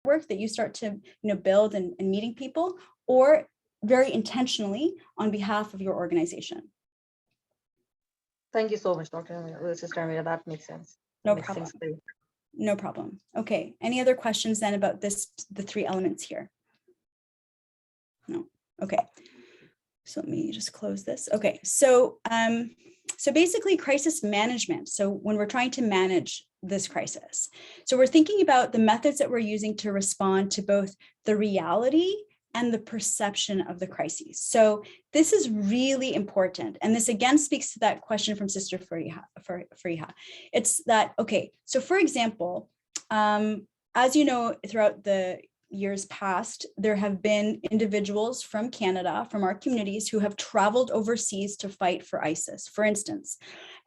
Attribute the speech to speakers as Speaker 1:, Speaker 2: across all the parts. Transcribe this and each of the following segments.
Speaker 1: network that you start to build and meeting people, or very intentionally on behalf of your organization.
Speaker 2: Thank you so much, Sister Amira. That makes sense.
Speaker 1: No problem. No problem. Okay. Any other questions then about the 3 elements here? No. Okay. So let me just close this. Okay. So basically crisis management. So when we're trying to manage this crisis, so we're thinking about the methods that we're using to respond to both the reality and the perception of the crises. So this is really important. And this again speaks to that question from Sister Fariha. It's that, okay, so for example, as you know, throughout the years past, there have been individuals from Canada, from our communities, who have traveled overseas to fight for ISIS, for instance.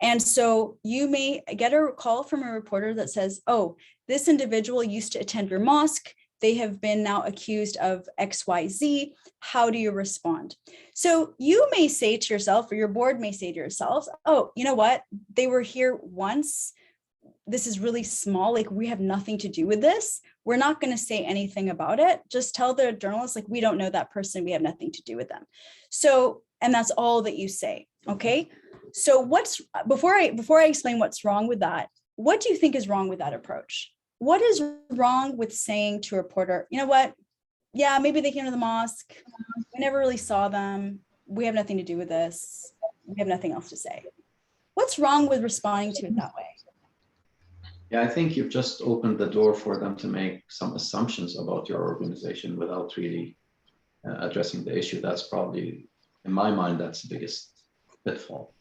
Speaker 1: And so you may get a call from a reporter that says, oh, this individual used to attend your mosque. They have been now accused of XYZ. How do you respond? So you may say to yourself, or your board may say to yourselves, oh, you know what? They were here once. This is really small. Like, we have nothing to do with this. We're not going to say anything about it. Just tell the journalists, like, we don't know that person. We have nothing to do with them. So, and that's all that you say. Okay. So before I explain what's wrong with that, what do you think is wrong with that approach? What is wrong with saying to a reporter, you know what? Yeah, maybe they came to the mosque. We never really saw them. We have nothing to do with this. We have nothing else to say. What's wrong with responding to it that way?
Speaker 3: Yeah, I think you've just opened the door for them to make some assumptions about your organization without really addressing the issue. That's probably, in my mind, that's the biggest pitfall.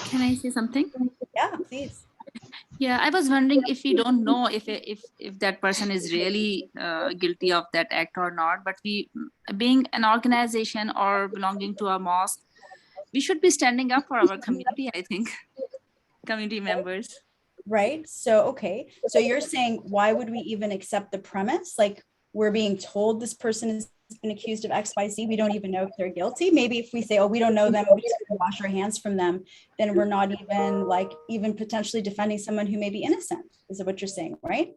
Speaker 4: Can I say something?
Speaker 1: Yeah, please.
Speaker 4: Yeah, I was wondering if we don't know if that person is really guilty of that act or not, but we, being an organization or belonging to a mosque, we should be standing up for our community, I think, community members.
Speaker 1: Right. So, okay. So you're saying, why would we even accept the premise? Like, we're being told this person has been accused of XYZ. We don't even know if they're guilty. Maybe if we say, oh, we don't know them, we just wash our hands from them, then we're not even potentially defending someone who may be innocent. Is that what you're saying, right?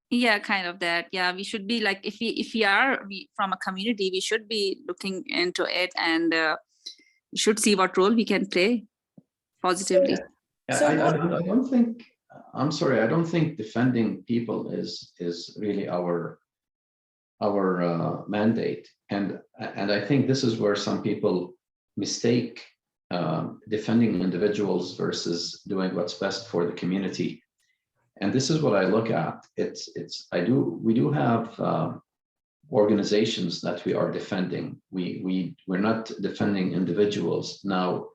Speaker 4: Yeah, kind of that. Yeah, we should be like, if we are from a community, we should be looking into it, and we should see what role we can play positively.
Speaker 3: Yeah, I don't think, I'm sorry, I don't think defending people is really our mandate. And I think this is where some people mistake defending individuals versus doing what's best for the community. And this is what I look at. We do have organizations that we are defending. We're not defending individuals. Now,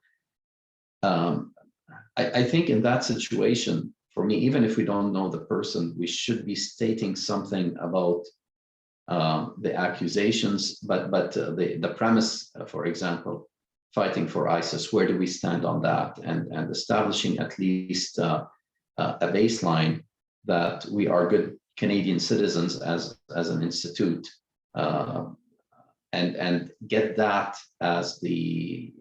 Speaker 3: I think in that situation, for me, even if we don't know the person, we should be stating something about the accusations, but the premise, for example, fighting for ISIS, where do we stand on that? And establishing at least a baseline that we are good Canadian citizens as an institute, and get that as the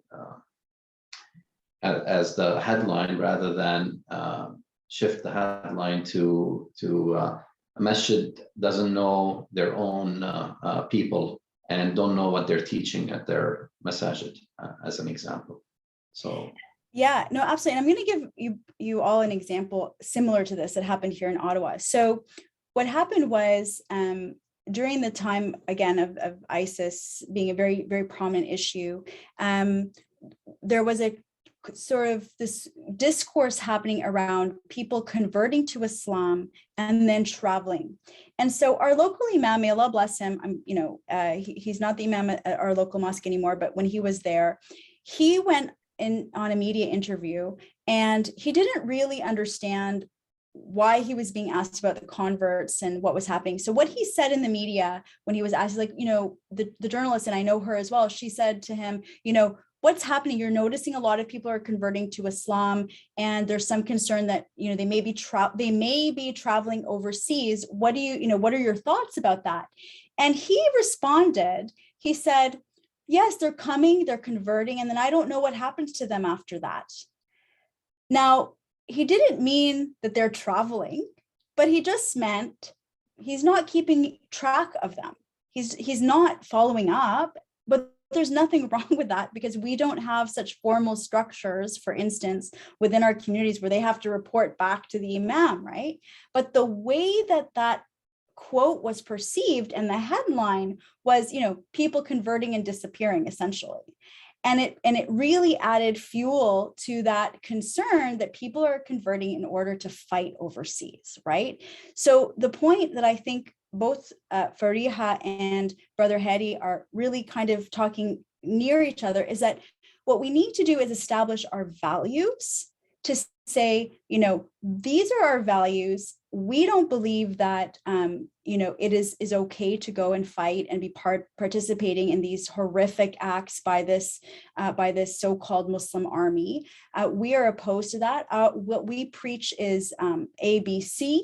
Speaker 3: headline, rather than shift the headline to a masjid doesn't know their own people and don't know what they're teaching at their masajid, as an example. So
Speaker 1: yeah, no, absolutely. And I'm going to give you all an example similar to this that happened here in Ottawa. So what happened was, during the time, again, of ISIS being a very, very prominent issue, there was a sort of this discourse happening around people converting to Islam and then traveling. And so our local imam, may Allah bless him, he's not the imam at our local mosque anymore, but when he was there, he went in on a media interview, and he didn't really understand why he was being asked about the converts and what was happening. So what he said in the media when he was asked, like, the journalist, and I know her as well, she said to him, what's happening? You're noticing a lot of people are converting to Islam, and there's some concern that they may be traveling overseas. What are your thoughts about that? And he responded. He said, yes, they're coming, they're converting, and then I don't know what happens to them after that. Now, he didn't mean that they're traveling, but he just meant not keeping track of them. He's not following up, but there's nothing wrong with that because we don't have such formal structures, for instance, within our communities where they have to report back to the imam, right? But the way that quote was perceived and the headline was, people converting and disappearing essentially. And it really added fuel to that concern that people are converting in order to fight overseas, right? So the point that I think both Fariha and Brother Hadi are really kind of talking near each other is that what we need to do is establish our values to say, these are our values. We don't believe that, it is okay to go and fight and be participating in these horrific acts by this so-called Muslim army. We are opposed to that. What we preach is ABC.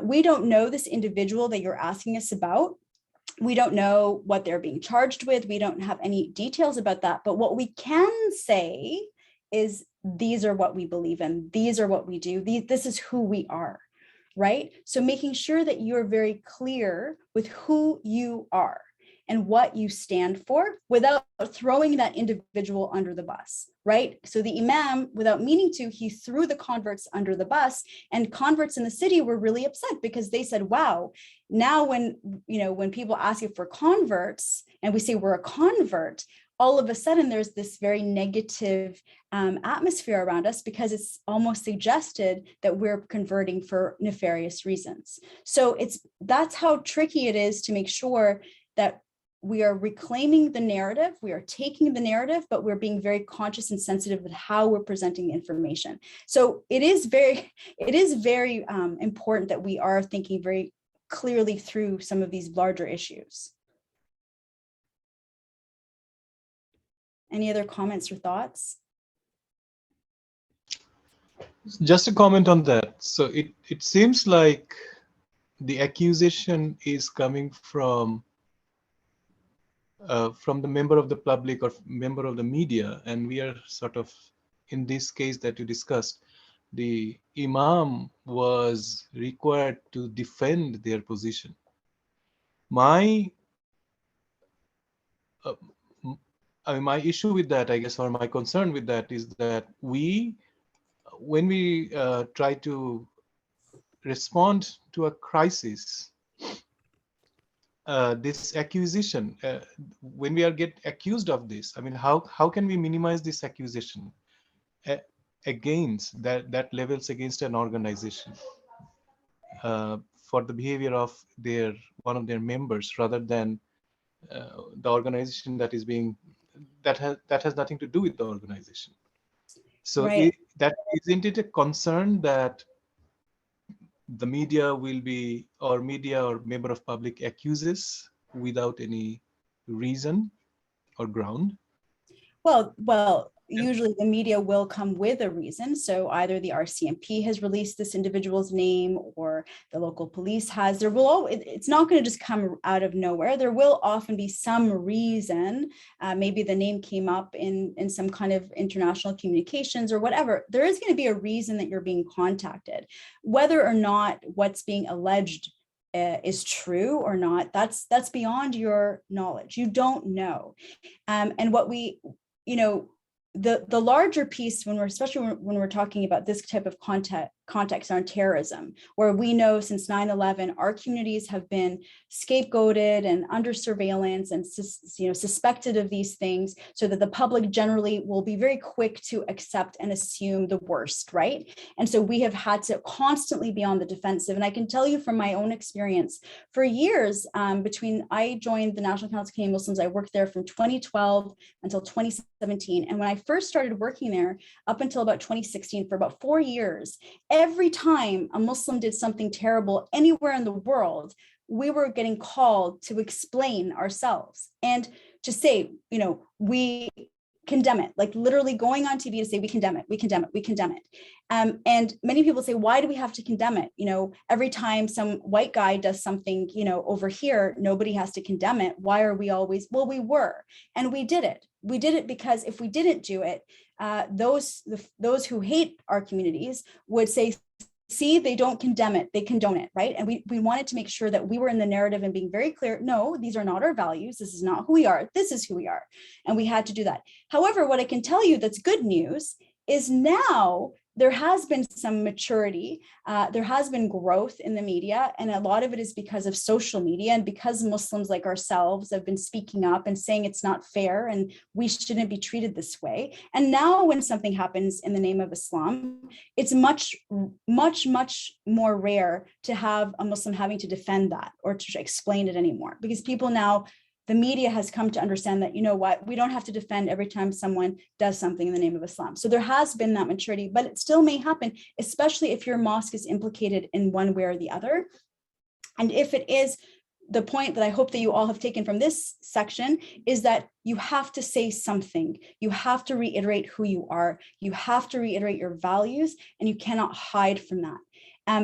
Speaker 1: We don't know this individual that you're asking us about. We don't know what they're being charged with. We don't have any details about that. But what we can say is these are what we believe in. These are what we do. This is who we are, right? So making sure that you're very clear with who you are and what you stand for without throwing that individual under the bus, right? So the imam, without meaning to, he threw the converts under the bus, and converts in the city were really upset because they said, wow, now when people ask you for converts and we say we're a convert, all of a sudden there's this very negative atmosphere around us because it's almost suggested that we're converting for nefarious reasons. So that's how tricky it is to make sure that we are reclaiming the narrative, we are taking the narrative, but we're being very conscious and sensitive with how we're presenting the information. So it is very important that we are thinking very clearly through some of these larger issues. Any other comments or thoughts?
Speaker 5: Just a comment on that. So it seems like the accusation is coming from the member of the public or member of the media, and we are sort of, in this case that you discussed, the imam was required to defend their position. My issue with that, I guess, or my concern with that is that when we try to respond to a crisis, this accusation, when we get accused of this, I mean, how can we minimize this accusation against that levels against an organization for the behavior of one of their members, rather than the organization that has nothing to do with the organization. So
Speaker 1: right.
Speaker 5: isn't it a concern that the media or member of public accuses without any reason or ground?
Speaker 1: Well, usually the media will come with a reason. So either the RCMP has released this individual's name or the local police has. It's not going to just come out of nowhere. There will often be some reason. Maybe the name came up in some kind of international communications or whatever. There is going to be a reason that you're being contacted. Whether or not what's being alleged is true or not, that's beyond your knowledge. You don't know. And what the larger piece, especially when we're talking about this type of context on terrorism, where we know since 9/11, our communities have been scapegoated and under surveillance and suspected of these things, so that the public generally will be very quick to accept and assume the worst, right? And so we have had to constantly be on the defensive. And I can tell you from my own experience, for years, I joined the National Council of Canadian Muslims, I worked there from 2012 until 2017. And when I first started working there, up until about 2016, for about 4 years, every time a Muslim did something terrible anywhere in the world, we were getting called to explain ourselves and to say, we condemn it, like literally going on TV to say, we condemn it, we condemn it, we condemn it. And many people say, why do we have to condemn it? Every time some white guy does something, over here, nobody has to condemn it. Why are we always? Well, we were, and we did it. We did it because if we didn't do it, those who hate our communities would say see, they don't condemn it, they condone it, right? And we wanted to make sure that we were in the narrative and being very clear, no, these are not our values. This is not who we are. This is who we are. And we had to do that. However, what I can tell you that's good news is now there has been some maturity, there has been growth in the media, and a lot of it is because of social media and because Muslims like ourselves have been speaking up and saying it's not fair and we shouldn't be treated this way. And now when something happens in the name of Islam, it's much more rare to have a Muslim having to defend that or to explain it anymore, because people now, the media has come to understand that, you know what, we don't have to defend every time someone does something in the name of Islam. So there has been that maturity, but it still may happen, especially if your mosque is implicated in one way or the other. And if it is, the point that I hope that you all have taken from this section is that you have to say something. You have to reiterate who you are. You have to reiterate your values, and you cannot hide from that.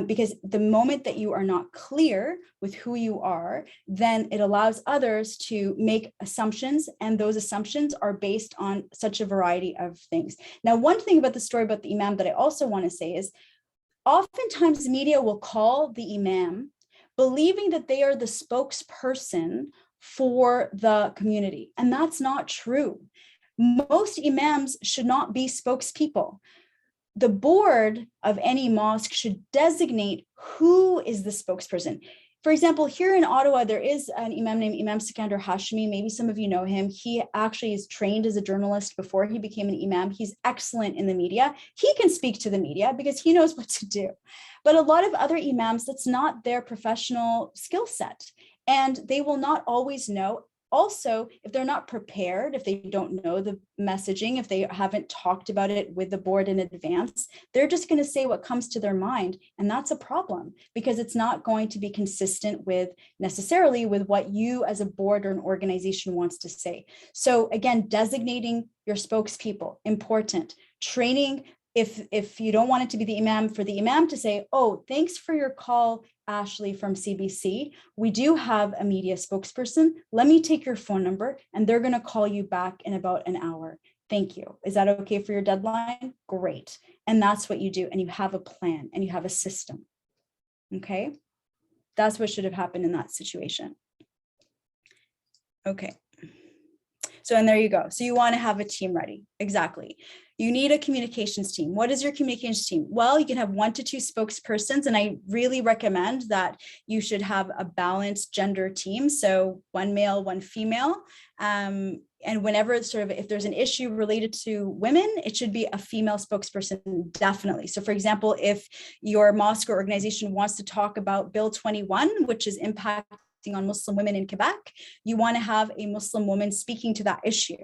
Speaker 1: Because the moment that you are not clear with who you are, then it allows others to make assumptions, and those assumptions are based on such a variety of things. Now, one thing about the story about the imam that I also want to say is, oftentimes media will call the imam believing that they are the spokesperson for the community, and that's not true. Most imams should not be spokespeople. The board of any mosque should designate who is the spokesperson. For example, here in Ottawa, there is an imam named Imam Sikandar Hashmi. Maybe some of you know him. He actually is trained as a journalist before he became an imam. He's excellent in the media. He can speak to the media because he knows what to do. But a lot of other imams, that's not their professional skill set. And they will not always know. Also, if they're not prepared, if they don't know the messaging, if they haven't talked about it with the board in advance, they're just going to say what comes to their mind. And that's a problem, because it's not going to be consistent with necessarily with what you as a board or an organization wants to say. So again, designating your spokespeople, important. Training, if you don't want it to be the imam, for the imam to say, oh, thanks for your call, Ashley from CBC. We do have a media spokesperson. Let me take your phone number and they're going to call you back in about an hour. Thank you. Is that okay for your deadline? Great. And that's what you do. And you have a plan and you have a system. Okay. That's what should have happened in that situation. Okay. So, and there you go. So you want to have a team ready. Exactly. You need a communications team. What is your communications team? Well, you can have 1 to 2 spokespersons, and I really recommend that you should have a balanced gender team. So 1 male, 1 female. And whenever it's sort of, if there's an issue related to women, it should be a female spokesperson, definitely. So for example, if your mosque or organization wants to talk about Bill 21, which is impacting on Muslim women in Quebec, you want to have a Muslim woman speaking to that issue.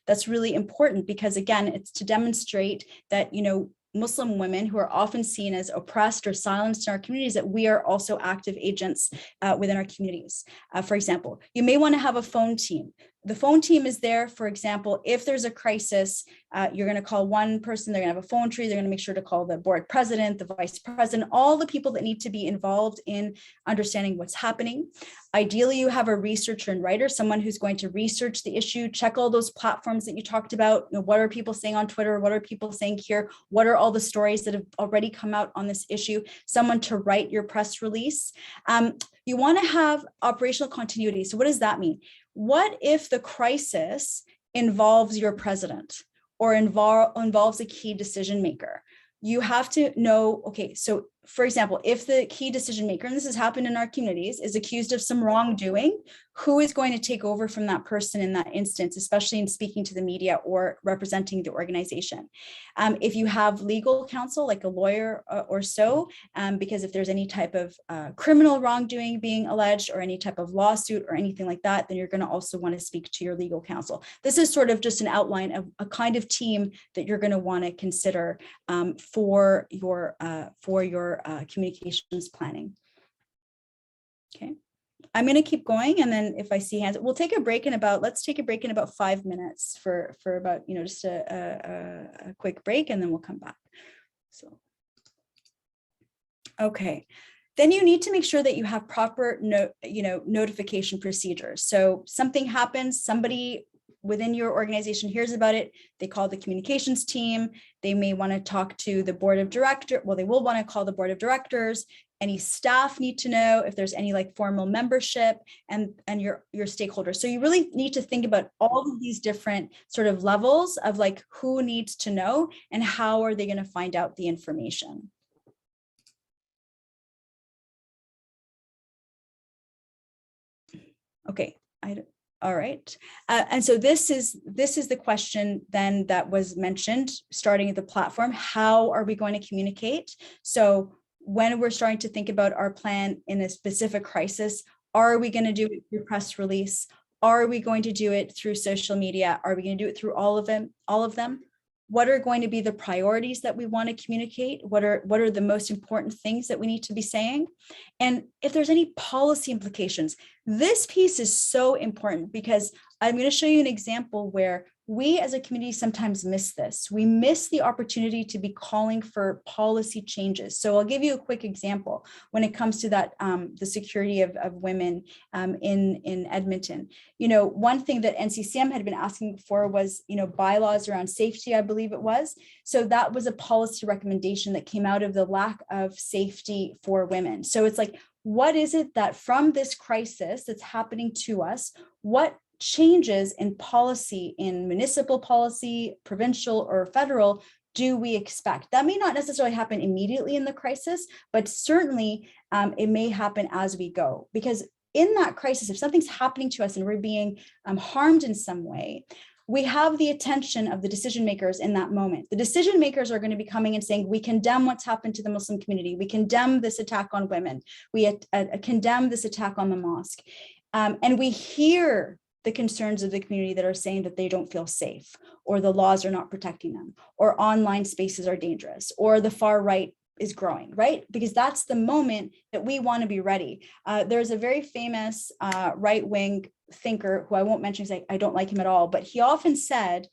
Speaker 1: That's really important because, again, it's to demonstrate that, you know, Muslim women who are often seen as oppressed or silenced in our communities, that we are also active agents within our communities. For example, you may want to have a phone team. The phone team is there, for example, if there's a crisis, you're going to call one person, they're going to have a phone tree, they're going to make sure to call the board president, the vice president, all the people that need to be involved in understanding what's happening. Ideally, you have a researcher and writer, someone who's going to research the issue, check all those platforms that you talked about. You know, what are people saying on Twitter? What are people saying here? What are all the stories that have already come out on this issue? Someone to write your press release. You want to have operational continuity. So what does that mean? What if the crisis involves your president or involves a key decision maker? You have to know, okay, so for example, if the key decision maker, and this has happened in our communities, is accused of some wrongdoing, who is going to take over from that person in that instance, especially in speaking to the media or representing the organization? If you have legal counsel, like a lawyer or so, because if there's any type of criminal wrongdoing being alleged or any type of lawsuit or anything like that, then you're going to also want to speak to your legal counsel. This is sort of just an outline of a kind of team that you're going to want to consider for your communications planning. Okay, I'm going to keep going, and then if I see hands, we'll take a break in about, let's take a break in about 5 minutes for about, you know, just a quick break, and then we'll come back. So, okay. Then you need to make sure that you have proper notification procedures. So something happens, somebody within your organization hears about it, they call the communications team. They may want to talk to the board of directors. Well, they will want to call the board of directors. Any staff need to know if there's any like formal membership and your stakeholders. So you really need to think about all of these different sort of levels of like who needs to know and how are they going to find out the information. Okay, all right. And so this is the question then that was mentioned starting at the platform. How are we going to communicate? So when we're starting to think about our plan in a specific crisis, are we going to do it through press release? Are we going to do it through social media? Are we going to do it through all of them? What are going to be the priorities that we want to communicate? What are the most important things that we need to be saying? And if there's any policy implications, this piece is so important because I'm going to show you an example where we as a community sometimes miss this. We miss the opportunity to be calling for policy changes. So I'll give you a quick example when it comes to that, the security of women in Edmonton. You know, one thing that NCCM had been asking for was, you know, bylaws around safety, I believe it was. So that was a policy recommendation that came out of the lack of safety for women. So it's like, what is it that from this crisis that's happening to us, what changes in policy, in municipal policy, provincial or federal, do we expect? That may not necessarily happen immediately in the crisis, but certainly it may happen as we go. Because in that crisis, if something's happening to us and we're being harmed in some way, we have the attention of the decision makers in that moment. The decision makers are going to be coming and saying, we condemn what's happened to the Muslim community. We condemn this attack on women. We condemn this attack on the mosque. And we hear the concerns of the community that are saying that they don't feel safe, or the laws are not protecting them, or online spaces are dangerous, or the far right is growing, right? Because that's the moment that we want to be ready. There's a very famous right-wing thinker who I won't mention because I don't like him at all, but he often said,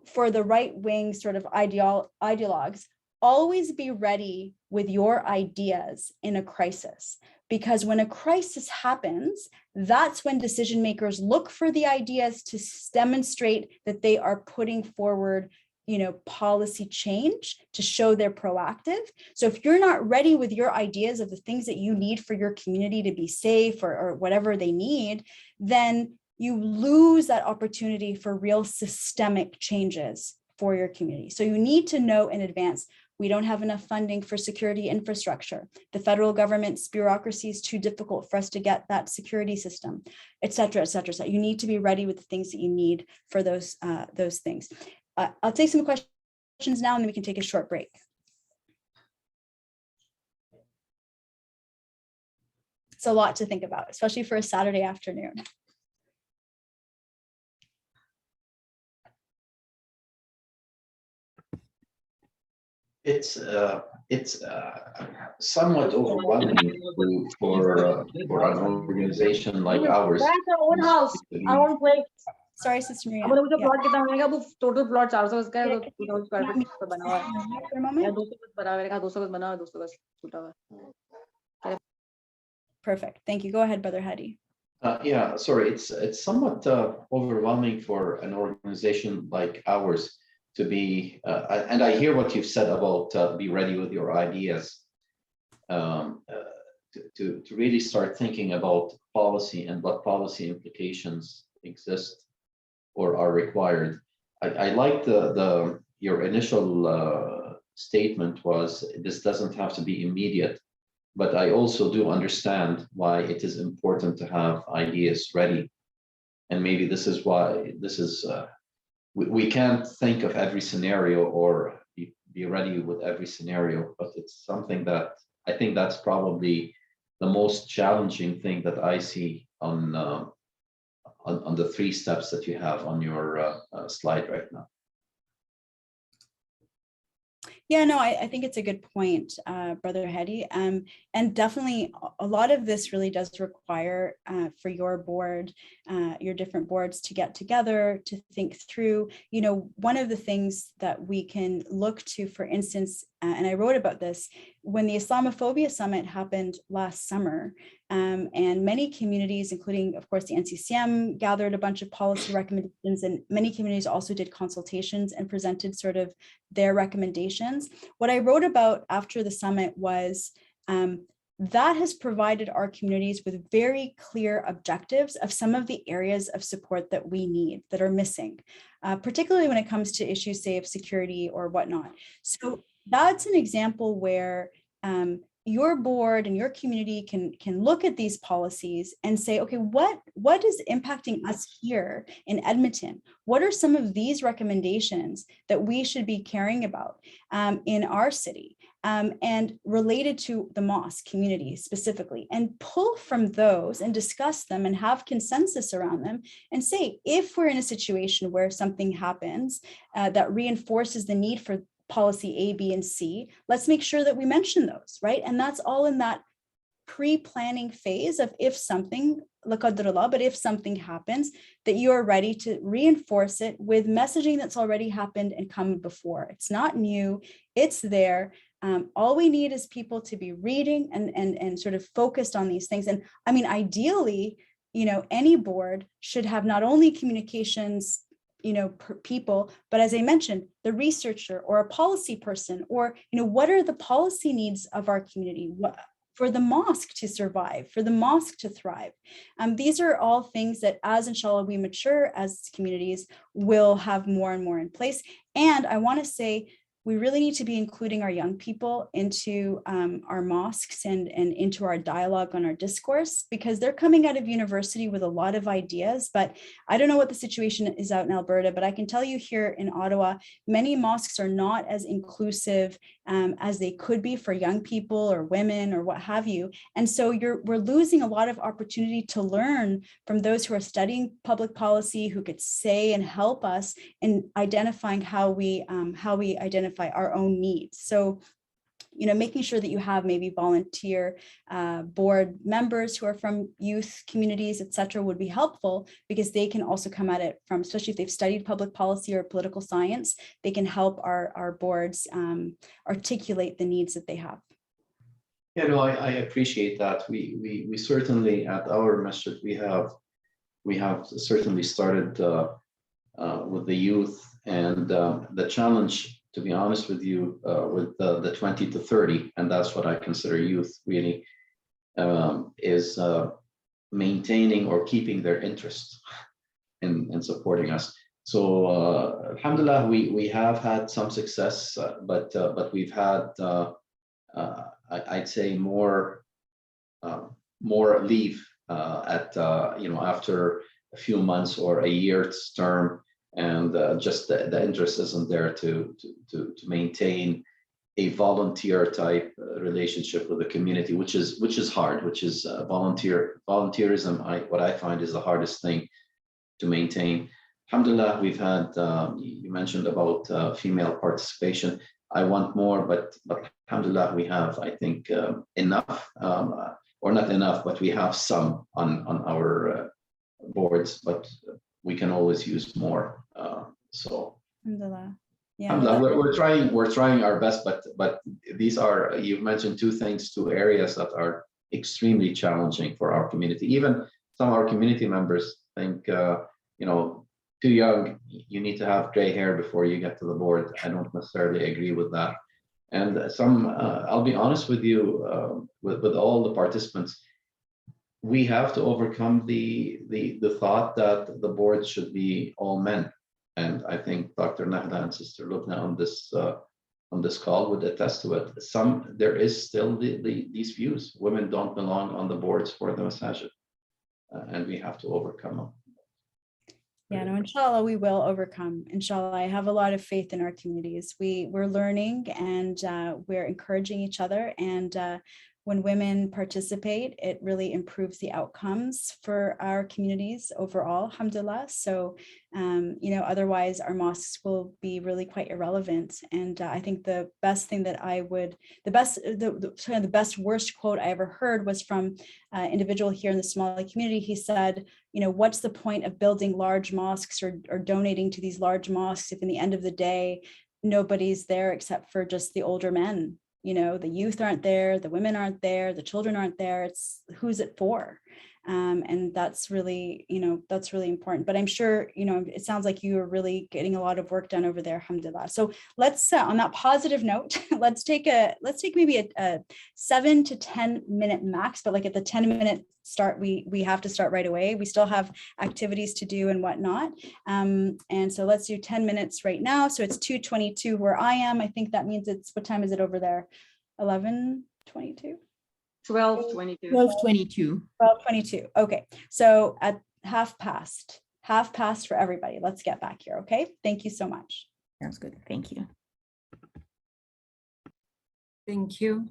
Speaker 1: for the right-wing sort of ideologues, always be ready with your ideas in a crisis. Because when a crisis happens, that's when decision makers look for the ideas to demonstrate that they are putting forward, you know, policy change to show they're proactive. So if you're not ready with your ideas of the things that you need for your community to be safe or whatever they need, then you lose that opportunity for real systemic changes for your community. So you need to know in advance, we don't have enough funding for security infrastructure. The federal government's bureaucracy is too difficult for us to get that security system, et cetera, et cetera. So you need to be ready with the things that you need for those things. I'll take some questions now and then we can take a short break. It's a lot to think about, especially for a Saturday afternoon.
Speaker 3: It's somewhat overwhelming for an organization like ours.
Speaker 2: That's our own house. I won't wait.
Speaker 1: Sorry, Sister Maria.
Speaker 2: अब मुझे
Speaker 1: Yeah.
Speaker 2: Plot कितना होगा वो total plot 400 गज का है, तो 2000 square
Speaker 1: Yeah.
Speaker 2: Feet पर बना हुआ है
Speaker 1: For a
Speaker 2: या
Speaker 1: moment.
Speaker 2: 200 गज बना हुआ है, मैंने कहा 200 गज बना हुआ है, 200 गज टूटा हुआ है.
Speaker 1: Perfect. Thank you. Go ahead, Brother Hadi.
Speaker 3: Yeah, sorry, it's somewhat overwhelming for an organization like ours to be, and I hear what you've said about be ready with your ideas, to really start thinking about policy and what policy implications exist or are required. I like your initial statement was this doesn't have to be immediate. But I also do understand why it is important to have ideas ready. And maybe this is why we can't think of every scenario or be ready with every scenario, but it's something that I think that's probably the most challenging thing that I see on the 3 steps that you have on your slide right now.
Speaker 1: Yeah, no, I think it's a good point, Brother Hedi. And definitely a lot of this really does require for your board, your different boards to get together, to think through, you know, one of the things that we can look to, for instance, and I wrote about this when the Islamophobia Summit happened last summer, and many communities, including, of course, the NCCM, gathered a bunch of policy recommendations, and many communities also did consultations and presented sort of their recommendations. What I wrote about after the summit was that has provided our communities with very clear objectives of some of the areas of support that we need, that are missing, particularly when it comes to issues, say, of security or whatnot. So that's an example where your board and your community can look at these policies and say, okay, what is impacting us here in Edmonton? What are some of these recommendations that we should be caring about in our city? And related to the mosque community specifically, and pull from those and discuss them and have consensus around them and say, if we're in a situation where something happens that reinforces the need for policy A, B, and C, let's make sure that we mention those, right? And that's all in that pre-planning phase of if something, la qadrallah, but if something happens, that you are ready to reinforce it with messaging that's already happened and come before. It's not new, it's there. All we need is people to be reading and sort of focused on these things. And I mean, ideally, any board should have not only communications, people, but as I mentioned, the researcher or a policy person, or, what are the policy needs of our community? For the mosque to survive, for the mosque to thrive. These are all things that, as inshallah we mature as communities, will have more and more in place. And I want to say, we really need to be including our young people into our mosques and into our dialogue on our discourse, because they're coming out of university with a lot of ideas. But I don't know what the situation is out in Alberta, but I can tell you here in Ottawa, many mosques are not as inclusive as they could be for young people or women or what have you. And so we're losing a lot of opportunity to learn from those who are studying public policy, who could say and help us in identifying how we identify our own needs. So, making sure that you have maybe volunteer board members who are from youth communities, et cetera, would be helpful, because they can also come at it from, especially if they've studied public policy or political science, they can help our boards articulate the needs that they have.
Speaker 3: Yeah, no, I appreciate that. We certainly at our masjid, we have certainly started with the youth, and the challenge, to be honest with you, with the 20 to 30, and that's what I consider youth really, is maintaining or keeping their interest in supporting us. So alhamdulillah, we have had some success, but we've had I'd say more leave at after a few months or a year's term, and just the interest isn't there to maintain a volunteer type relationship with the community, which is hard, which is volunteerism. What I find is the hardest thing to maintain. Alhamdulillah, we've had, you mentioned about female participation. I want more, but alhamdulillah, we have, I think, enough, or not enough, but we have some on our boards, but we can always use more. So
Speaker 1: Alhamdulillah. Yeah,
Speaker 3: alhamdulillah, we're trying our best, but these are, you've mentioned two areas that are extremely challenging for our community. Even some of our community members think, too young, you need to have gray hair before you get to the board. I don't necessarily agree with that. And some, I'll be honest with you, with all the participants, we have to overcome the thought that the board should be all men. And I think Dr. Nahda and Sister Lubna on this call would attest to it. There is still these views. Women don't belong on the boards for the masajid, and we have to overcome them.
Speaker 1: Yeah, no, inshallah, we will overcome. Inshallah, I have a lot of faith in our communities. We're learning, and we're encouraging each other. And when women participate, it really improves the outcomes for our communities overall, alhamdulillah. So, otherwise our mosques will be really quite irrelevant. And I think the best worst quote I ever heard was from an individual here in the Somali community. He said, what's the point of building large mosques or donating to these large mosques if in the end of the day, nobody's there except for just the older men. You know, the youth aren't there, the women aren't there, the children aren't there. It's who's it for? And that's really, you know, that's really important. But I'm sure, you know, it sounds like you are really getting a lot of work done over there, alhamdulillah. So let's, on that positive note, let's take maybe a 7 to 10 minute max, but like at the 10-minute start, we have to start right away. We still have activities to do and whatnot. And so let's do 10 minutes right now. So it's 2:22 where I am. I think that means it's, what time is it over there? 11:22?
Speaker 2: 12:22.
Speaker 6: 12:22.
Speaker 1: 12:22. Okay. So at half past for everybody. Let's get back here. Okay. Thank you so much.
Speaker 6: Sounds good. Thank you.
Speaker 7: Thank you.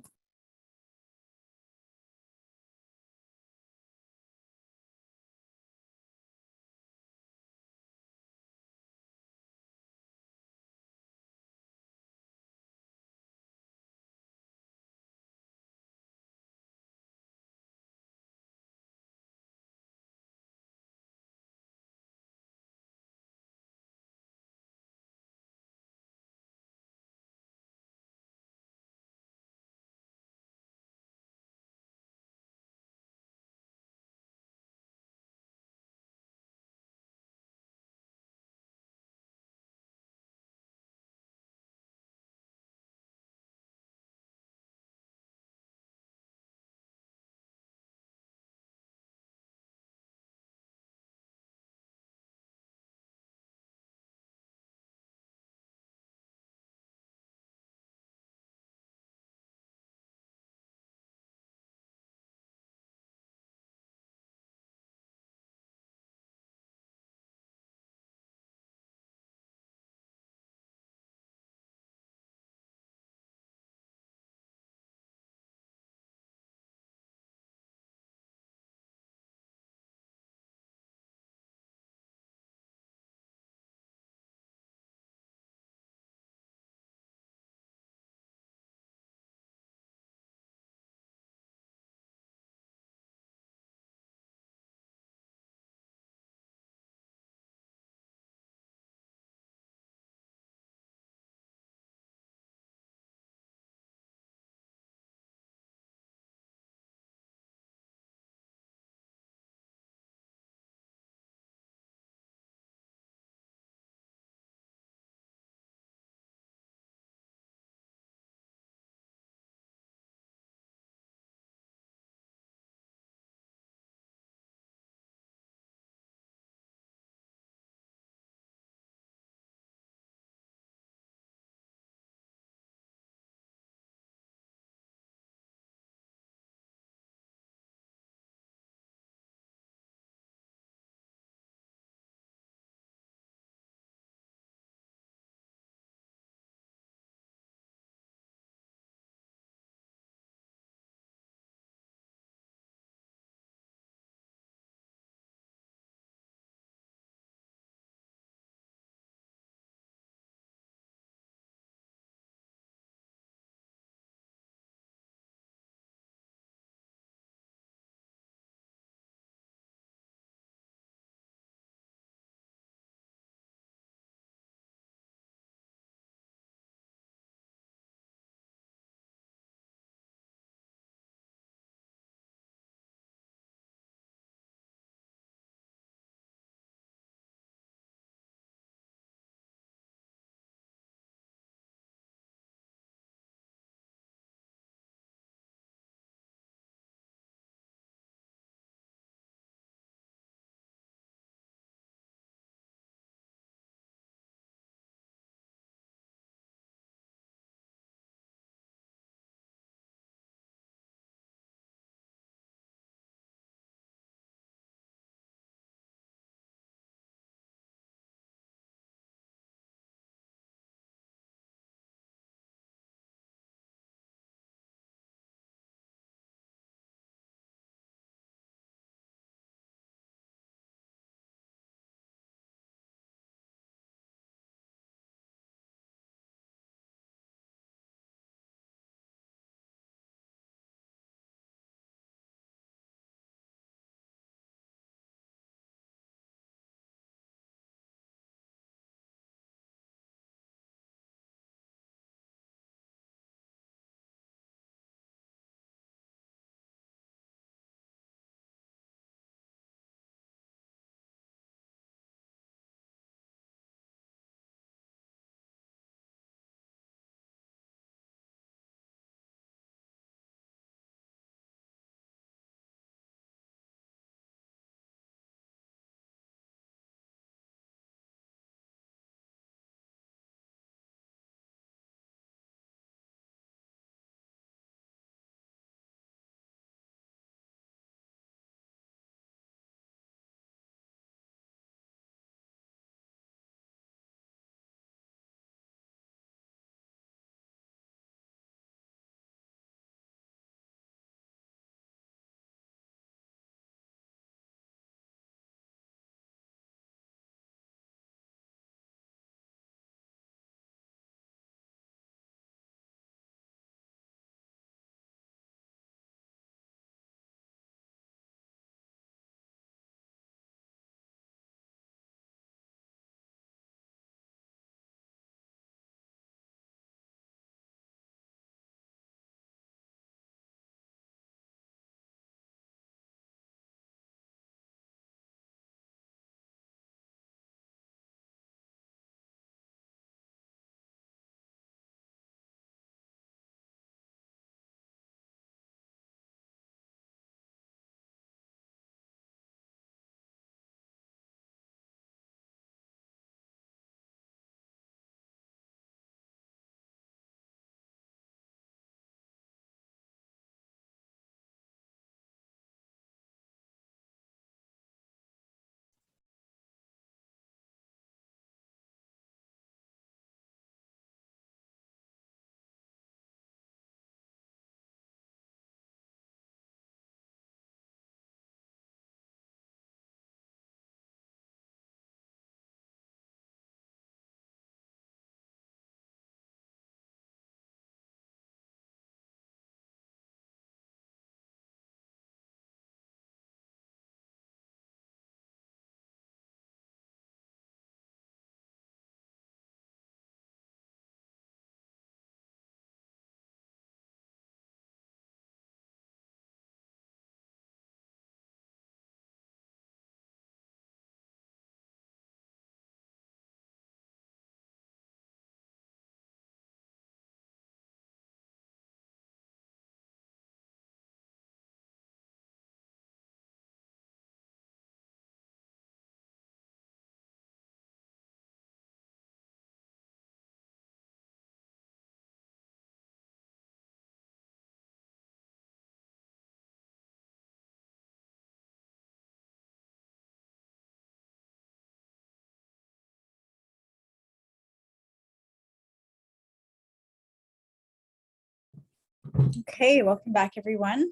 Speaker 1: Okay, welcome back, everyone.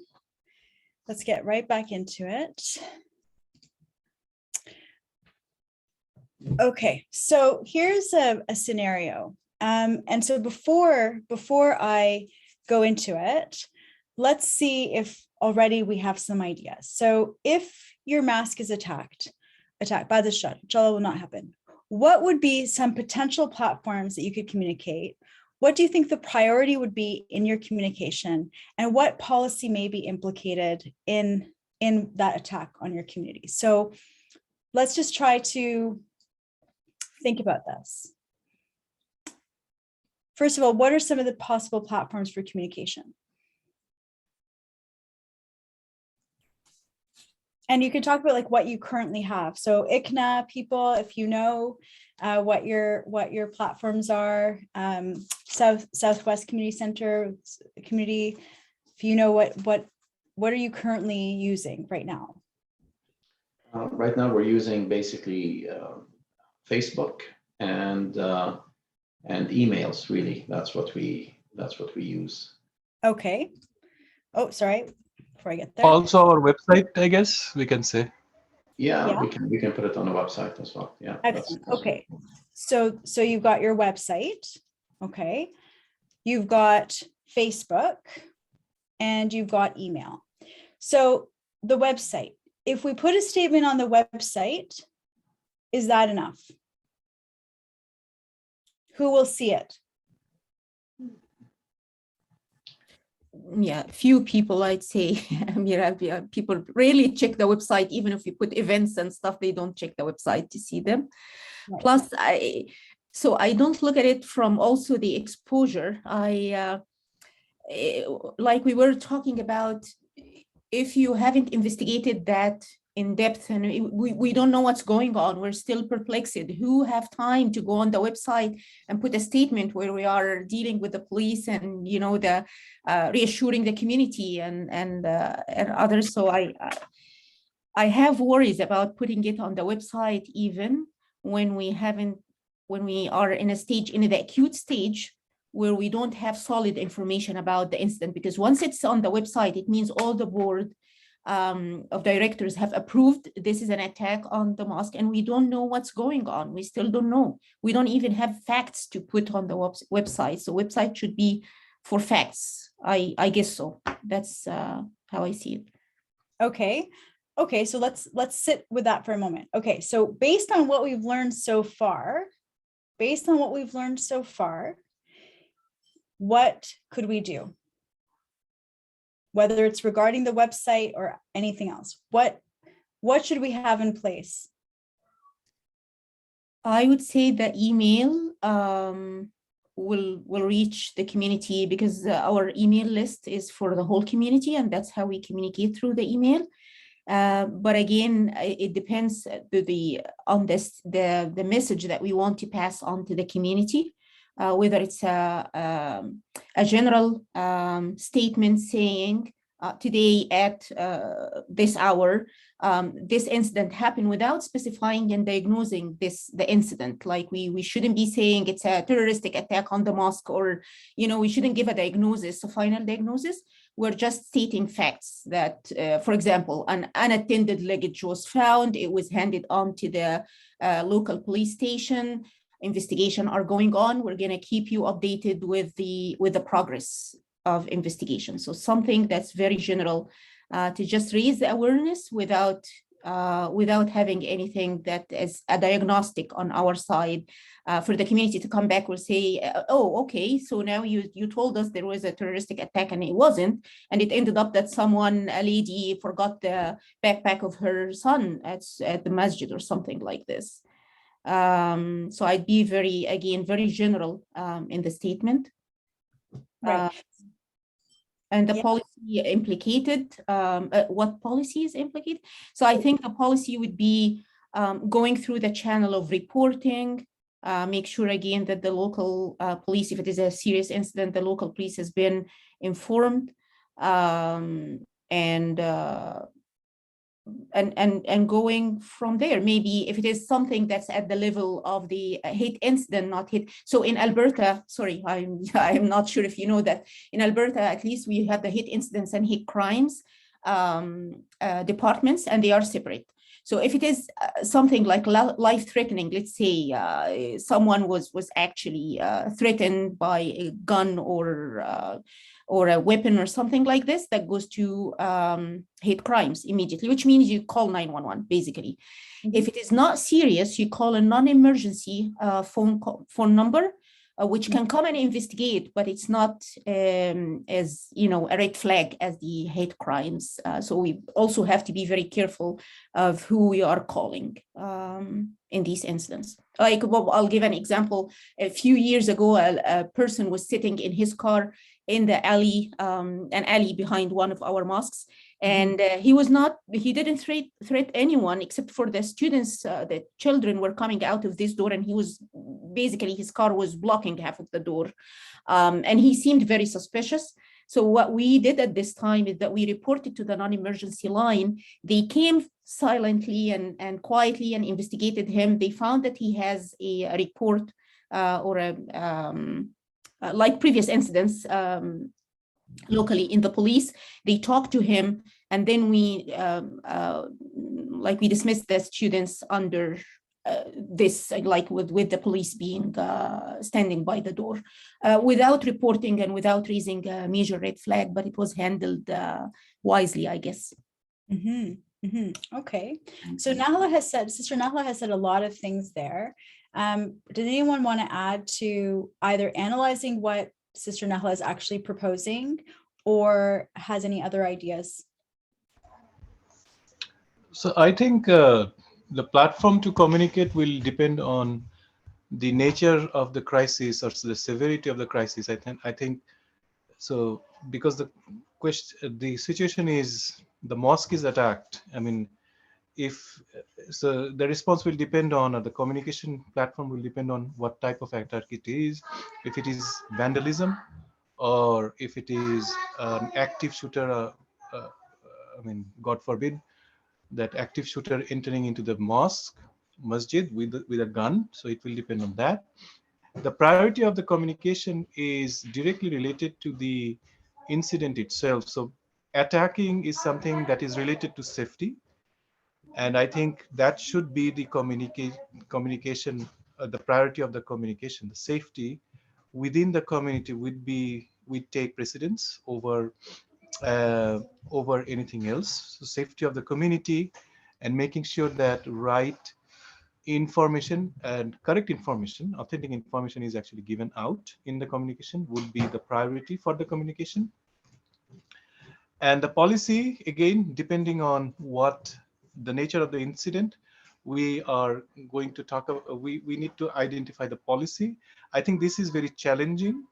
Speaker 1: Let's get right back into it. Okay, so here's a scenario. And so before I go into it, let's see if already we have some ideas. So if your mask is attacked by the shot, inshallah will not happen. What would be some potential platforms that you could communicate? What do you think the priority would be in your communication? And what policy may be implicated in that attack on your community? So let's just try to think about this. First of all, what are some of the possible platforms for communication? And you can talk about like what you currently have. So ICNA people, if you know what your platforms are, Southwest Community Center community, if you know what are you currently using right now?
Speaker 3: Right now, we're using basically Facebook and emails. Really, that's what we use.
Speaker 1: Okay. Oh, sorry. Before I get there.
Speaker 5: Also our website, I guess we can say.
Speaker 3: Yeah,
Speaker 1: Yeah.
Speaker 3: we can put it on the website as well. Yeah.
Speaker 1: Excellent. Okay. So you've got your website. Okay. You've got Facebook and you've got email. So the website, if we put a statement on the website, is that enough? Who will see it?
Speaker 6: Yeah, few people, I'd say. People rarely check the website. Even if you put events and stuff, they don't check the website to see them.
Speaker 1: Right.
Speaker 6: Plus, so I don't look at it from also the exposure. Like we were talking about, if you haven't investigated that in depth and we don't know what's going on, we're still perplexed. Who have time to go on the website and put a statement where we are dealing with the police and the reassuring the community and others. So I have worries about putting it on the website even when we are in the acute stage where we don't have solid information about the incident, because once it's on the website, it means all the board of directors have approved this is an attack on the mosque, and we don't know what's going on. We still don't know. We don't even have facts to put on the website. So website should be for facts. I guess so. That's how I see it.
Speaker 1: Okay. Okay, so let's sit with that for a moment. Okay, so based on what we've learned so far, what could we do? Whether it's regarding the website or anything else, what should we have in place?
Speaker 6: I would say the email will reach the community, because our email list is for the whole community, and that's how we communicate through the email. But again, it depends on the message that we want to pass on to the community, whether it's a general statement saying today at this hour, this incident happened, without specifying and diagnosing the incident. Like we shouldn't be saying it's a terroristic attack on the mosque, or we shouldn't give a final diagnosis. We're just stating facts that, for example, an unattended luggage was found. It was handed on to the local police station. Investigation are going on. We're going to keep you updated with the progress of investigation. So something that's very general, to just raise the awareness without having anything that is a diagnostic on our side, for the community to come back. Will say, oh, okay, so now you told us there was a terroristic attack and it wasn't, and it ended up that a lady forgot the backpack of her son at the masjid or something like this. So I'd be very general in the statement.
Speaker 1: Right.
Speaker 6: And the policy implicated, what policy is implicated? So I think the policy would be going through the channel of reporting, make sure again that the local police, if it is a serious incident, the local police has been informed, and and going from there. Maybe if it is something that's at the level of the hate incident, not hate. So in Alberta, sorry, I'm not sure if you know that in Alberta, at least we have the hate incidents and hate crimes departments, and they are separate. So if it is something like life-threatening, let's say someone was actually threatened by a gun or a weapon or something like this, that goes to hate crimes immediately, which means you call 911 basically. Mm-hmm. If it is not serious, you call a non-emergency phone number, which can come and investigate, but it's not as, you know, a red flag as the hate crimes. So we also have to be very careful of who we are calling in these incidents. Like, well, I'll give an example. A few years ago, a person was sitting in his car in the alley, an alley behind one of our mosques. And he didn't threat anyone except for the students, the children were coming out of this door, and his car was blocking half of the door. And he seemed very suspicious. So what we did at this time is that we reported to the non-emergency line. They came silently and quietly and investigated him. They found that he has a report like previous incidents locally in the police. They talked to him, and then we dismissed the students under this, like with the police being standing by the door without reporting and without raising a major red flag, but it was handled wisely, I guess.
Speaker 1: Mm-hmm. Mm-hmm. Okay. So Sister Nahla has said a lot of things there. Did anyone want to add to either analyzing what Sister Nahla is actually proposing, or has any other ideas?
Speaker 5: So I think the platform to communicate will depend on the nature of the crisis or the severity of the crisis. I think so, because the situation is the mosque is attacked. I mean, the response will depend on, or the communication platform will depend on what type of attack it is. If it is vandalism, or if it is an active shooter, I mean, God forbid, that active shooter entering into the masjid with a gun. So it will depend on that. The priority of the communication is directly related to the incident itself. So attacking is something that is related to safety. And I think that should be the communication, the priority of the communication. The safety within the community would take precedence over anything else. So safety of the community and making sure that right information and correct information, authentic information is actually given out in the communication would be the priority for the communication. And the policy, again, depending on what the nature of the incident, we are going to talk about, we need to identify the policy. I think this is very challenging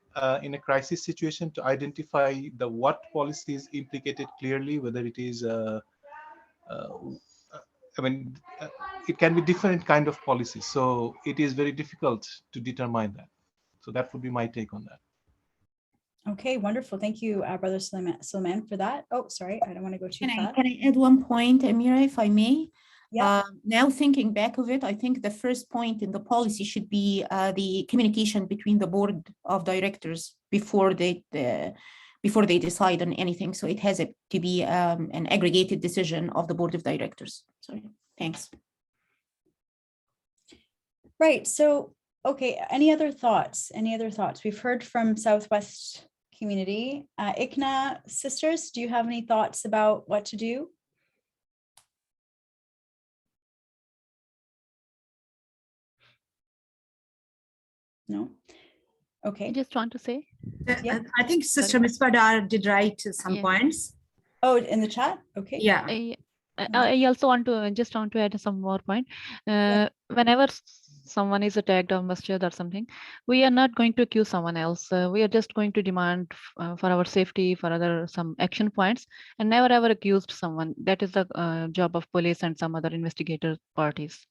Speaker 5: in a crisis situation to identify what policy is implicated clearly, whether it is it can be different kind of policies. So it is very difficult to determine that. So that would be my take on that.
Speaker 1: Okay, wonderful. Thank you, Brother Suleiman, for that. Oh, sorry, I don't want to go too fast.
Speaker 6: Can I add one point, Amira, if I may?
Speaker 1: Yeah.
Speaker 6: Now thinking back of it, I think the first point in the policy should be the communication between the board of directors before they decide on anything. So it has to be an aggregated decision of the board of directors. Sorry, thanks.
Speaker 1: Right. So, okay. Any other thoughts? We've heard from Southwest community. ICNA sisters, do you have any thoughts about what to do? No? Okay.
Speaker 7: I just want to say.
Speaker 1: Yeah.
Speaker 8: I think Sister Mispadar did write some points.
Speaker 1: Oh, in the chat? Okay.
Speaker 8: Yeah.
Speaker 7: I also want to add some more point. Whenever someone is attacked or masjid or something, we are not going to accuse someone else. We are just going to demand for our safety, for some action points, and never ever accused someone. That is the job of police and some other investigator parties.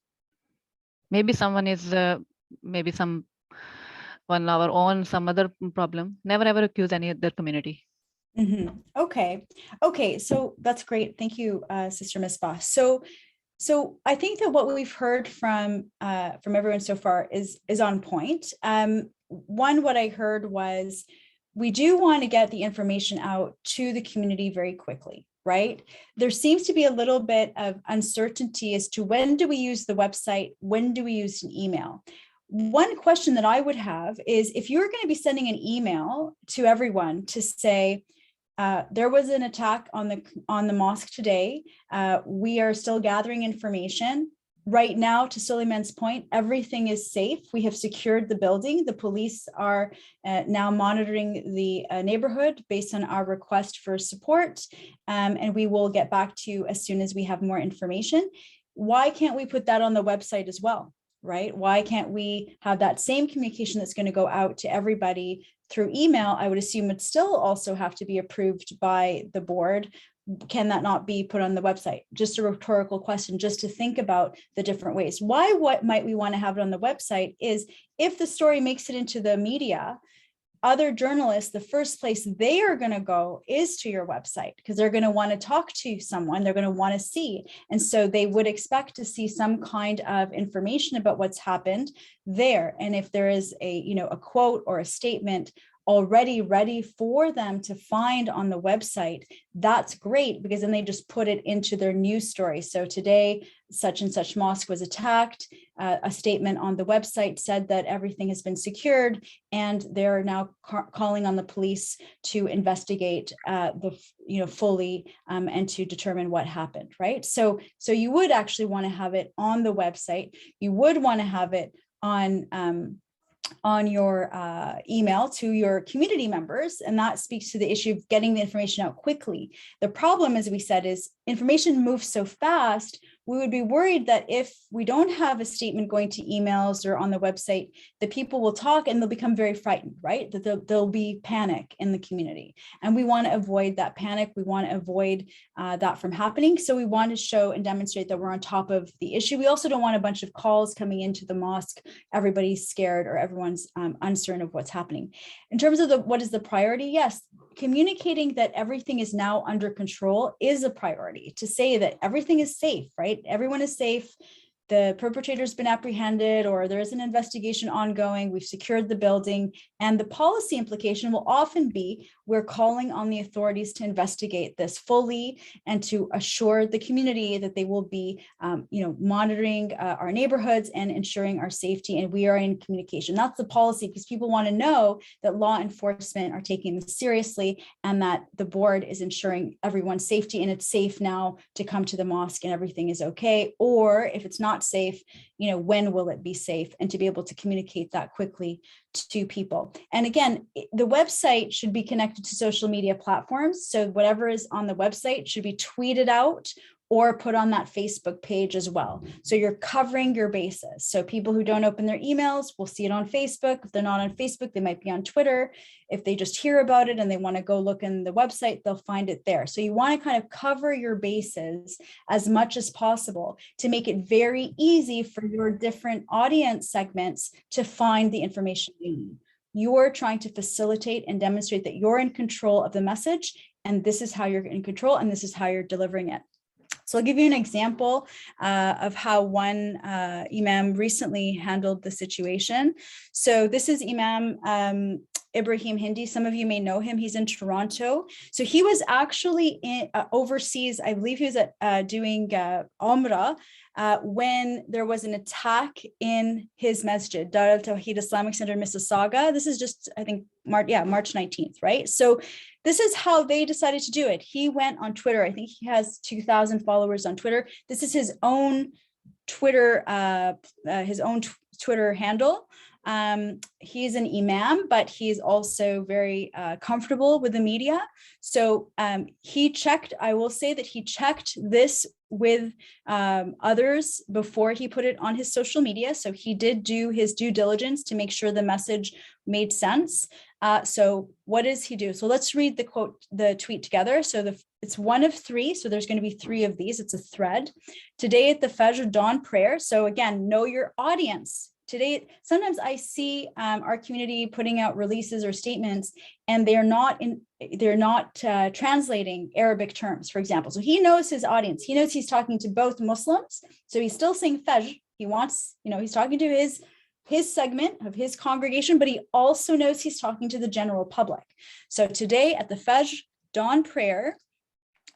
Speaker 7: Maybe someone is one our own, some other problem. Never ever accuse any other community.
Speaker 1: Okay. Okay. So that's great. Thank you, Sister Misbah. So I think that what we've heard from everyone so far is on point. One, what I heard was we do want to get the information out to the community very quickly, right? There seems to be a little bit of uncertainty as to when do we use the website, when do we use an email? One question that I would have is if you're going to be sending an email to everyone to say, there was an attack on the mosque today. We are still gathering information. Right now, to Suleiman's point, everything is safe. We have secured the building. The police are now monitoring the neighborhood based on our request for support. And we will get back to you as soon as we have more information. Why can't we put that on the website as well? Right? Why can't we have that same communication that's going to go out to everybody through email? I would assume it still also have to be approved by the board. Can that not be put on the website? Just a rhetorical question, just to think about the different ways. What might we want to have it on the website is if the story makes it into the media, other journalists, the first place they are going to go is to your website because they're going to want to talk to someone, they're going to want to see. And so they would expect to see some kind of information about what's happened there. And if there is a quote or a statement already ready for them to find on the website, that's great because then they just put it into their news story. So today, such and such mosque was attacked. A statement on the website said that everything has been secured and they're now calling on the police to investigate fully and to determine what happened, right? So you would actually want to have it on the website. You would want to have it on your email to your community members. And that speaks to the issue of getting the information out quickly. The problem, as we said, is information moves so fast. We would be worried that if we don't have a statement going to emails or on the website, the people will talk and they'll become very frightened, right? That there'll be panic in the community. And we want to avoid that panic. We want to avoid that from happening. So we want to show and demonstrate that we're on top of the issue. We also don't want a bunch of calls coming into the mosque. Everybody's scared or everyone's uncertain of what's happening. In terms of what is the priority? Yes, communicating that everything is now under control is a priority. To say that everything is safe, right? Everyone is safe. The perpetrator's been apprehended or there is an investigation ongoing. We've secured the building. And the policy implication will often be we're calling on the authorities to investigate this fully and to assure the community that they will be monitoring our neighborhoods and ensuring our safety. And we are in communication. That's the policy because people want to know that law enforcement are taking this seriously and that the board is ensuring everyone's safety and it's safe now to come to the mosque and everything is okay. Or if it's not safe, when will it be safe, and to be able to communicate that quickly to people. And again, the website should be connected to social media platforms. So whatever is on the website should be tweeted out or put on that Facebook page as well. So you're covering your bases. So people who don't open their emails will see it on Facebook. If they're not on Facebook, they might be on Twitter. If they just hear about it and they want to go look in the website, they'll find it there. So you want to kind of cover your bases as much as possible to make it very easy for your different audience segments to find the information you need. You're trying to facilitate and demonstrate that you're in control of the message, and this is how you're in control, and this is how you're delivering it. So I'll give you an example of how one imam recently handled the situation. So this is Imam Ibrahim Hindi. Some of you may know him. He's in Toronto. So he was actually overseas. I believe he was doing Umrah when there was an attack in his masjid, Dar al-Tawheed Islamic Center, Mississauga. This is just, I think, March 19th, right? So this is how they decided to do it. He went on Twitter. I think he has 2,000 followers on Twitter. This is his own Twitter, Twitter handle. He's an imam, but he's also very comfortable with the media. So he checked, I will say that he checked this with others before he put it on his social media. So he did do his due diligence to make sure the message made sense. So what does he do? So let's read the tweet together. So it's one of three. So there's going to be three of these. It's a thread. Today at the Fajr dawn prayer. So again, know your audience. today, sometimes I see our community putting out releases or statements, and they're not translating Arabic terms, for example. So he knows his audience. He knows he's talking to both Muslims. So he's still saying Fajr. He wants, he's talking to his segment of his congregation, but he also knows he's talking to the general public. So today at the Fajr dawn prayer,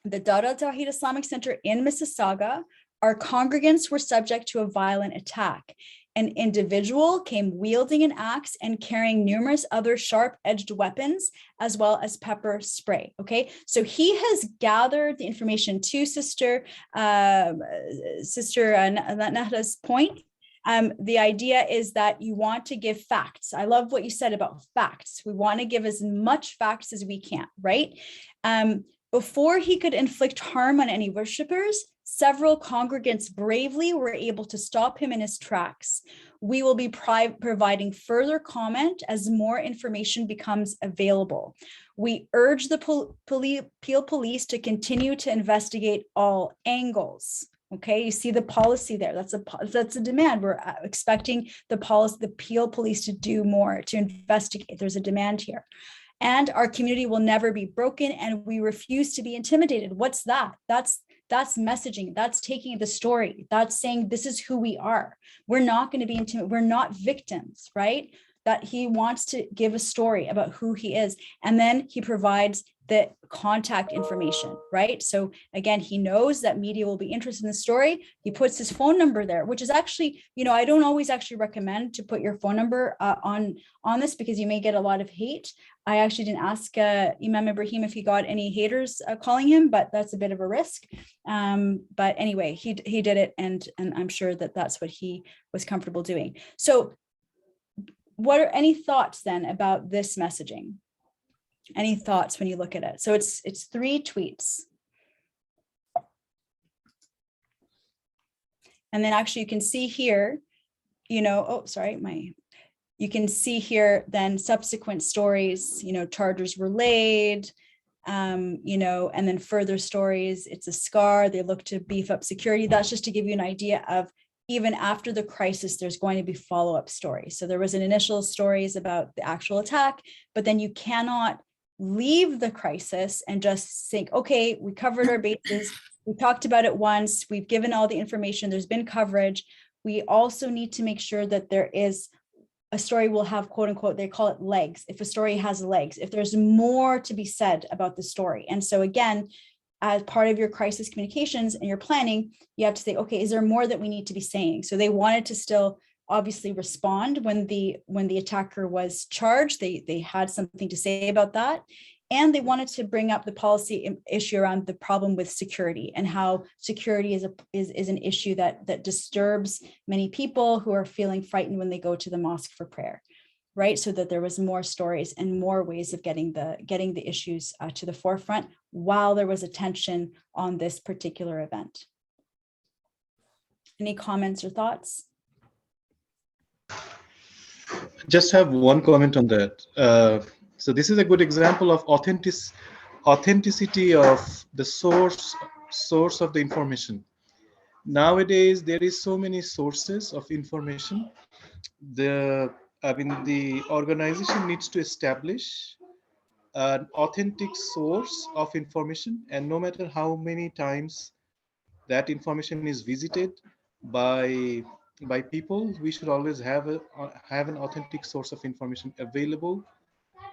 Speaker 1: the Dar al-Tawheed Islamic Center in Mississauga, our congregants were subject to a violent attack. An individual came wielding an axe and carrying numerous other sharp-edged weapons, as well as pepper spray. Okay, so he has gathered the information to Sister Nahda's point. The idea is that you want to give facts. I love what you said about facts. We want to give as much facts as we can, right? Before he could inflict harm on any worshipers, several congregants bravely were able to stop him in his tracks. We will be providing further comment as more information becomes available. We urge the Peel Police to continue to investigate all angles. Okay, you see the policy there. That's a demand. We're expecting the Peel Police to do more, to investigate. There's a demand here. And our community will never be broken, and we refuse to be intimidated. What's that? That's messaging. That's taking the story. That's saying this is who we are. We're not going to be intimidated. We're not victims, right? That he wants to give a story about who he is. And then he provides the contact information, right? So again, he knows that media will be interested in the story. He puts his phone number there, which is actually, I don't always actually recommend to put your phone number on this, because you may get a lot of hate. I actually didn't ask Imam Ibrahim if he got any haters calling him, but that's a bit of a risk. But anyway, he did it, and I'm sure that that's what he was comfortable doing. So what are any thoughts then about this messaging? Any thoughts when you look at it? So it's 3 tweets. And then actually you can see here, you can see here then subsequent stories, charges were laid, and then further stories, it's a scar, they look to beef up security. That's just to give you an idea of, even after the crisis, there's going to be follow-up stories. So there was an initial stories about the actual attack, but then you cannot leave the crisis and just think, okay, we covered our bases, we talked about it once, we've given all the information, there's been coverage. We also need to make sure that there is a story will have, quote unquote, they call it legs. If a story has legs, if there's more to be said about the story. And so again, as part of your crisis communications and your planning, you have to say, okay, is there more that we need to be saying? So they wanted to still obviously respond when the attacker was charged. They had something to say about that. And they wanted to bring up the policy issue around the problem with security, and how security is an issue that disturbs many people who are feeling frightened when they go to the mosque for prayer, right? So that there was more stories and more ways of getting the issues to the forefront while there was attention on this particular event. Any comments or thoughts?
Speaker 5: Just have one comment on that. So this is a good example of authenticity of the source of the information. Nowadays, there is so many sources of information. The organization needs to establish an authentic source of information, and no matter how many times that information is visited by people, we should always have an authentic source of information available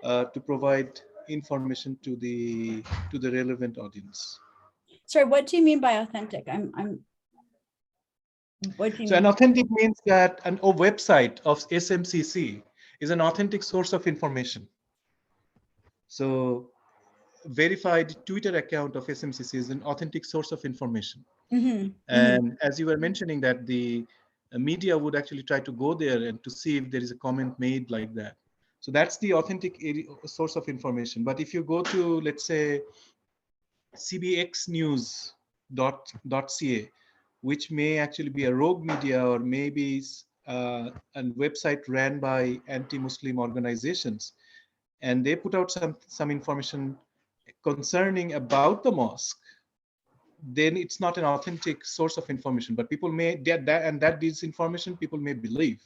Speaker 5: to provide information to the relevant audience.
Speaker 1: Sorry, what do you mean by authentic? What do you
Speaker 5: So
Speaker 1: mean?
Speaker 5: an authentic means that a website of SMCC is an authentic source of information. So verified Twitter account of SMCC is an authentic source of information.
Speaker 1: Mm-hmm.
Speaker 5: And as you were mentioning, that the media would actually try to go there and to see if there is a comment made like that. So that's the authentic source of information. But if you go to, let's say, cbxnews.ca, which may actually be a rogue media, or maybe a website ran by anti-Muslim organizations, and they put out some information concerning about the mosque, then it's not an authentic source of information. But people may get that, and that disinformation people may believe.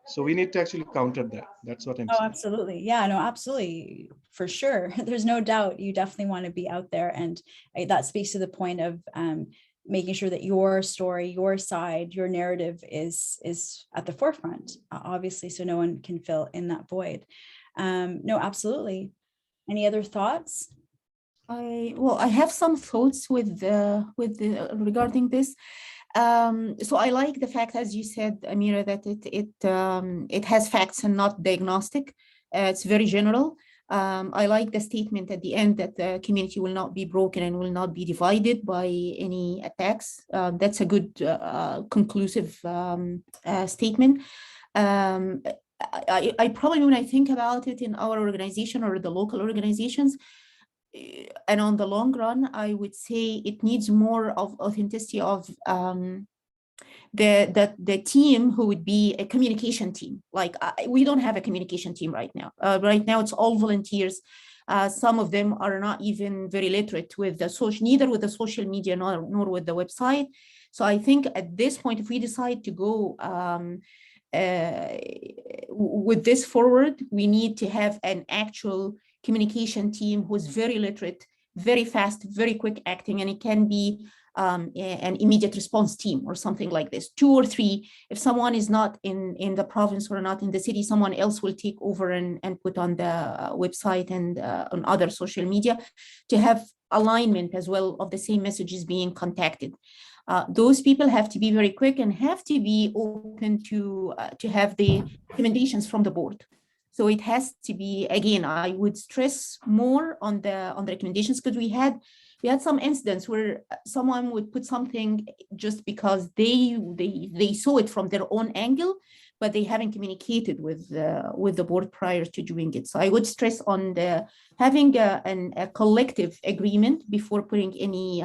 Speaker 5: So we need to actually counter that. That's what I'm
Speaker 1: Oh,
Speaker 5: saying.
Speaker 1: absolutely. Yeah, no, absolutely. For sure. There's no doubt you definitely want to be out there. And that speaks to the point of making sure that your story, your side, your narrative is at the forefront, obviously, so no one can fill in that void. No, absolutely. Any other thoughts?
Speaker 6: I have some thoughts with regarding this. So I like the fact, as you said, Amira, that it has facts and not diagnostic. It's very general. I like the statement at the end that the community will not be broken and will not be divided by any attacks. That's a good conclusive statement. I probably, when I think about it in our organization or the local organizations, and on the long run, I would say it needs more of authenticity of the team who would be a communication team. Like we don't have a communication team right now. Right now, it's all volunteers. Some of them are not even very literate with the social, neither with the social media nor with the website. So I think at this point, if we decide to go with this forward, we need to have an actual communication team who's very literate, very fast, very quick acting, and it can be an immediate response team or something like this. 2 or 3, if someone is not in the province or not in the city, someone else will take over and put on the website and on other social media to have alignment as well of the same messages being contacted. Those people have to be very quick and have to be open to have the recommendations from the board. So it has to be, again, I would stress more on the recommendations, because we had some incidents where someone would put something just because they saw it from their own angle, but they haven't communicated with the board prior to doing it. So I would stress on having a collective agreement before putting any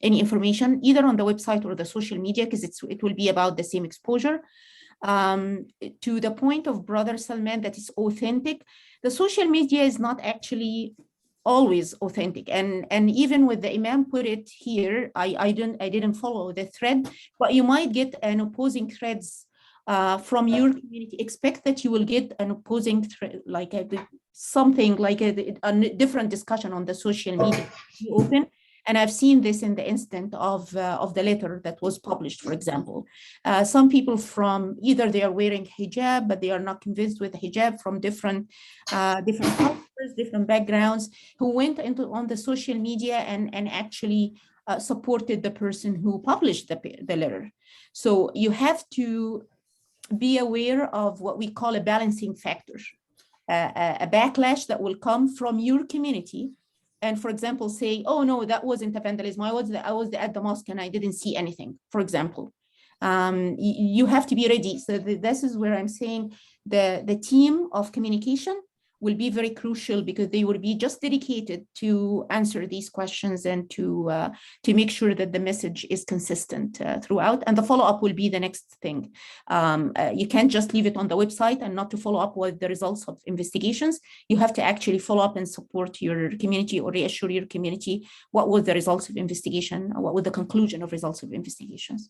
Speaker 6: information either on the website or the social media, because it will be about the same exposure. To the point of Brother Salman, that is authentic. The social media is not actually always authentic, and even with the Imam put it here, I didn't follow the thread, but you might get an opposing threads from your community. Expect that you will get an opposing thread, like something like a different discussion on the social media. You open. And I've seen this in the instant of the letter that was published, for example. Some people from either they are wearing hijab, but they are not convinced with hijab, from different cultures, different backgrounds, who went on the social media and actually supported the person who published the letter. So you have to be aware of what we call a balancing factor, a backlash that will come from your community. And for example, say, oh no, that wasn't a vandalism. I was at the mosque and I didn't see anything, for example. You have to be ready. So this is where I'm saying the team of communication will be very crucial, because they will be just dedicated to answer these questions and to make sure that the message is consistent throughout. And the follow-up will be the next thing. You can't just leave it on the website and not to follow up with the results of investigations. You have to actually follow up and support your community, or reassure your community what was the results of investigation, or what was the conclusion of results of investigations.